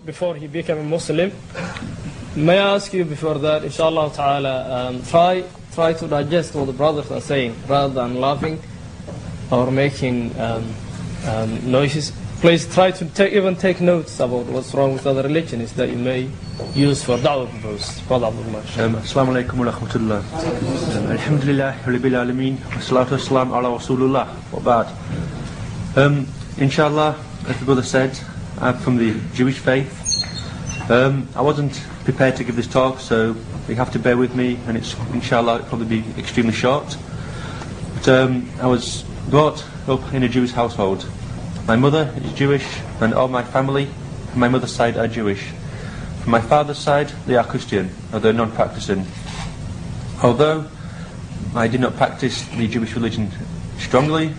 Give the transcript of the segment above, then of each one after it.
before he became a Muslim. May I ask you before that, inshallah ta'ala, try to digest what the brothers are saying rather than laughing or making noises. Please try to even take notes about what's wrong with other religions that you may use for da'wah purposes. Brother Abdullah. Assalamu alaikum wa rahmatullah. Alhamdulillah, rabbil alameen, wa salatu wa salam ala rasulullah, wa ba'd. Inshallah, as the brother said, I'm from the Jewish faith. I wasn't prepared to give this talk, so you have to bear with me, and it's, inshallah, it'll probably be extremely short. But I was brought up in a Jewish household. My mother is Jewish, and all my family from my mother's side are Jewish. From my father's side, they are Christian, although non-practicing. Although I did not practice the Jewish religion strongly,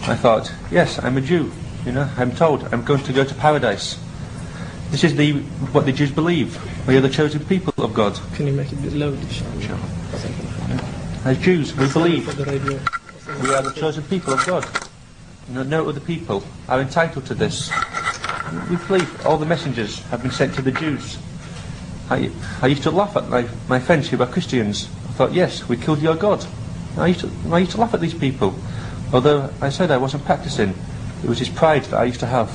I thought, yes, I'm a Jew. You know, I'm told I'm going to go to paradise. This is what the Jews believe. We are the chosen people of God. Can you make it a bit louder? Sure. As Jews, we believe we are the chosen people of God. You know, no other people are entitled to this. We believe all the messengers have been sent to the Jews. I used to laugh at my friends who were Christians. I thought, yes, we killed your God. I used to laugh at these people. Although I said I wasn't practicing. It was this pride that I used to have.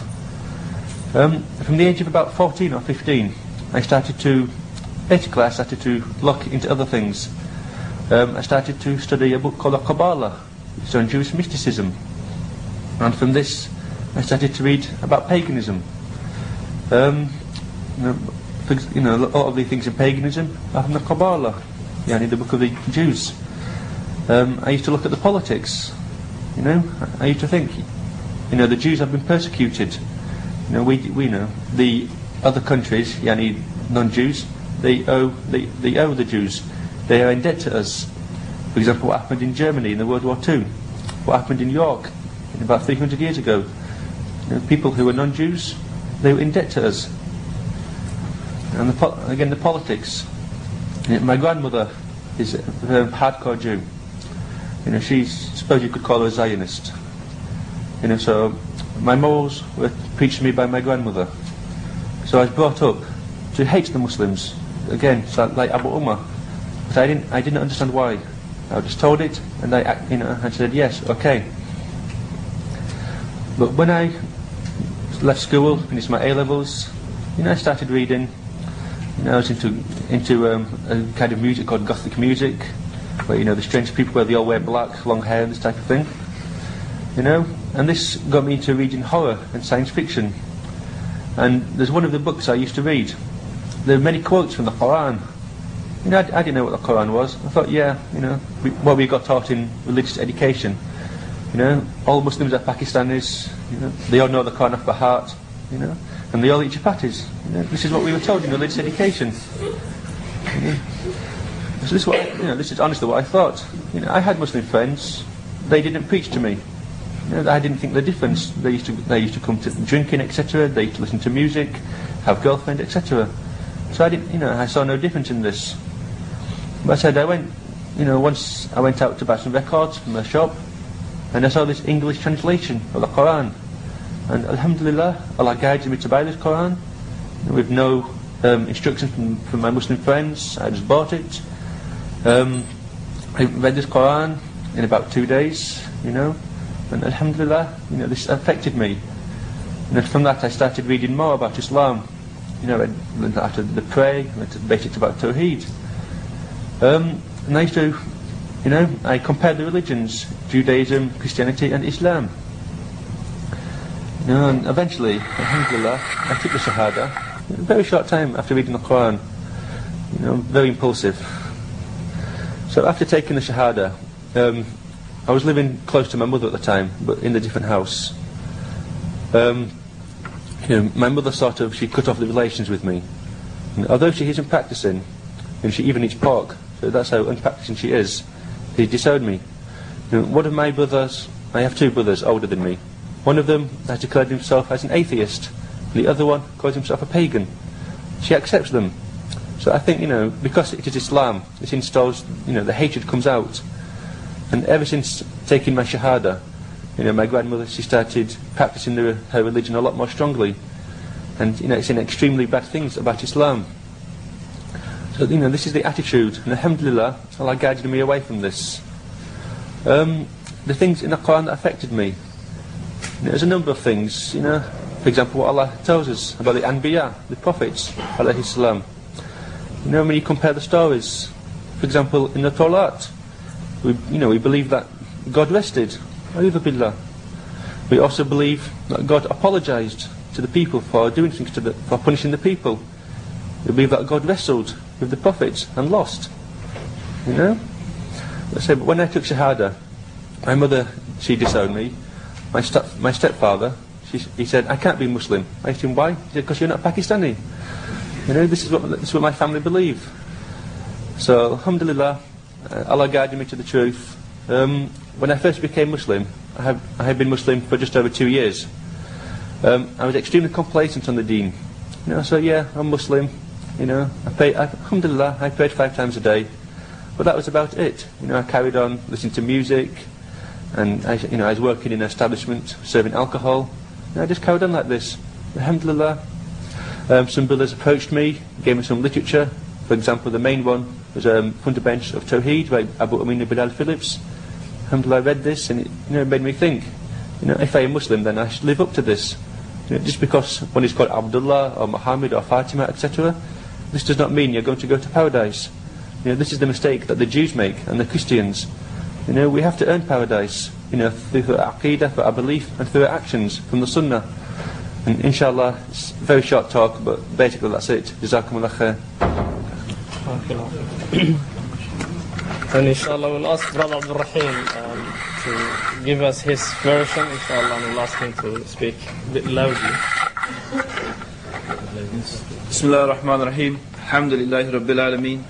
From the age of about 14 or 15, I started to look into other things. I started to study a book called the Kabbalah. It's on Jewish mysticism. And from this, I started to read about paganism. A lot of the things in paganism are from the Kabbalah, in the book of the Jews. I used to look at the politics. I used to think, the Jews have been persecuted. We know the other countries, non-Jews, they owe the Jews. They are in debt to us. For example, what happened in Germany in the World War II, what happened in York about 300 years ago. People who were non-Jews, they were in debt to us. And the politics. My grandmother is a hardcore Jew. Suppose you could call her a Zionist. So my morals were preached to me by my grandmother. So I was brought up to hate the Muslims. Again, so like Abu Ummah. But I didn't understand why. I was just told it, and I said yes, okay. But when I left school, finished my A-levels, I started reading. I was into a kind of music called Gothic music, where the strange people where they all wear black, long hair, this type of thing. And this got me into reading horror and science fiction. And there's one of the books I used to read. There are many quotes from the Qur'an. I didn't know what the Qur'an was. I thought, what we got taught in religious education. All Muslims are Pakistanis. They all know the Qur'an off by heart. And they all eat chapatis. This is what we were told in religious education. So this is honestly what I thought. I had Muslim friends. They didn't preach to me. I didn't think the difference. They used to come to drinking, etc. They used to listen to music, have girlfriend, etc. So I saw no difference in this. But I said once I went out to buy some records from a shop, and I saw this English translation of the Qur'an. And Alhamdulillah, Allah guided me to buy this Qur'an with no instructions from my Muslim friends. I just bought it. I read this Qur'an in about 2 days, and Alhamdulillah, this affected me. And from that I started reading more about Islam. I learned after the pray, I learned the basics about Tawheed. And I used to, I compared the religions, Judaism, Christianity and Islam. And eventually, Alhamdulillah, I took the Shahada. A very short time after reading the Qur'an. Very impulsive. So after taking the Shahada, I was living close to my mother at the time, but in a different house. My mother she cut off the relations with me. And although she isn't practicing, and she even eats pork, so that's how unpracticing she is, she disowned me. One of my brothers, I have two brothers older than me. One of them has declared himself as an atheist, and the other one calls himself a pagan. She accepts them. So I think, because it is Islam, it installs, the hatred comes out. And ever since taking my Shahada, my grandmother, she started practicing her religion a lot more strongly. and it's in extremely bad things about Islam. So this is the attitude, and alhamdulillah, Allah guided me away from this. The things in the Qur'an that affected me, there's a number of things, for example what Allah tells us about the Anbiya, the Prophets, alayhi salam. When you compare the stories, for example in the Torah, we believe that God rested, a'udhu billah. We also believe that God apologized to the people for doing things for punishing the people. We believe that God wrestled with the prophets and lost. Let's say, but when I took Shahada, my mother, she disowned me. My stepfather, he said, I can't be Muslim. I asked him why? He said, because you're not Pakistani. This is what my family believe. So, alhamdulillah, Allah guided me to the truth. When I first became Muslim, I had been Muslim for just over 2 years. I was extremely complacent on the deen. So yeah, I'm Muslim. Alhamdulillah, I prayed 5 times a day. But that was about it. I carried on listening to music, and I was working in an establishment serving alcohol. I just carried on like this. Alhamdulillah. Some brothers approached me, gave me some literature. For example, the main one was Fundaments of Tawheed by Abu Amin ibn al-Phillips. Alhamdulillah, I read this, and it made me think, if I am Muslim, then I should live up to this. Just because one is called Abdullah or Muhammad or Fatima, etc., this does not mean you're going to go to paradise. This is the mistake that the Jews make and the Christians. We have to earn paradise, through our aqidah, through our belief, and through our actions from the Sunnah. And inshallah, it's a very short talk, but basically that's it. Jazakumullah khair. And inshallah we'll ask Brother Abdulrahim to give us his version, inshallah, and we'll ask him to speak a bit loudly. Bismillahirrahmanirrahim. Alhamdulillahi Rabbil Alameen.